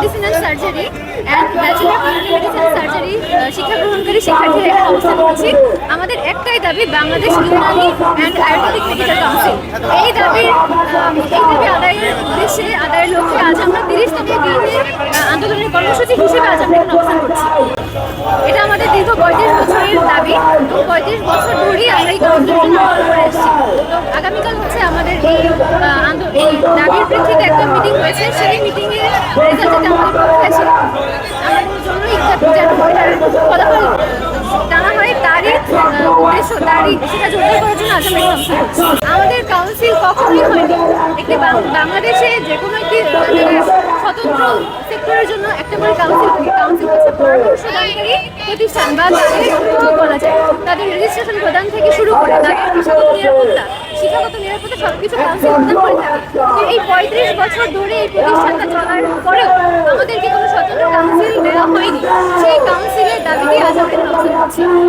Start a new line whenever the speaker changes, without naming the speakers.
Medicine and surgery and bachelor of medicine and surgery শিক্ষা গ্রহণকারী শিক্ষার্থীরা এখানে অবস্থান করছি। আমাদের একটাই দাবি, Bangladesh Unani and Ayurvedic medical council. এই দাবি আদায়ের উদ্দেশ্যে, আদায়ের লক্ষ্যে আজ আমরা 30তম দিনের আন্দোলনের কর্মসূচি হিসেবে আজ আমরা এখানে অবস্থান করছি। এটা আমাদের দীর্ঘ 35 বছরের দাবি এবং 35 বছর ধরেই আমরা এই কাউন্সিলের জন্য আন্দোলন করে এসেছি। তো আগামীকাল হচ্ছে আমাদের এই দাবির প্রেক্ষিতে একটা মিটিং হয়েছে। সেই মিটিংয়ের রেজাল্ট যাতে আমাদের পক্ষে আসে, আমাদের জন্য ফলাফল টানা হয়, তারই উদ্দেশ্য, সেটা জোরদার করার জন্য আজ আমরা এই কাউন্সিল করছি। আমাদের কাউন্সিল কখনোই হয়নি একটি বাংলাদেশে যে কোনো একটি স্বতন্ত্র সেক্টরের জন্য একটা করে কাউন্সিল থাকে। কাউন্সিল হচ্ছে পরামর্শদানকারী প্রতিষ্ঠান বা তাদের বলা যায়, তাদের রেজিস্ট্রেশন প্রদান থেকে শুরু করে তাদের পেশাগত নিরাপত্তা, শিক্ষাগত নিরাপত্তা সবকিছু কাউন্সিল প্রদান করে থাকে। তো এই 35 বছর ধরে এই প্রতিষ্ঠানটা চলার পরেও আমাদেরকে কোনো স্বতন্ত্র কাউন্সিল দেওয়া হয়নি। সেই কাউন্সিল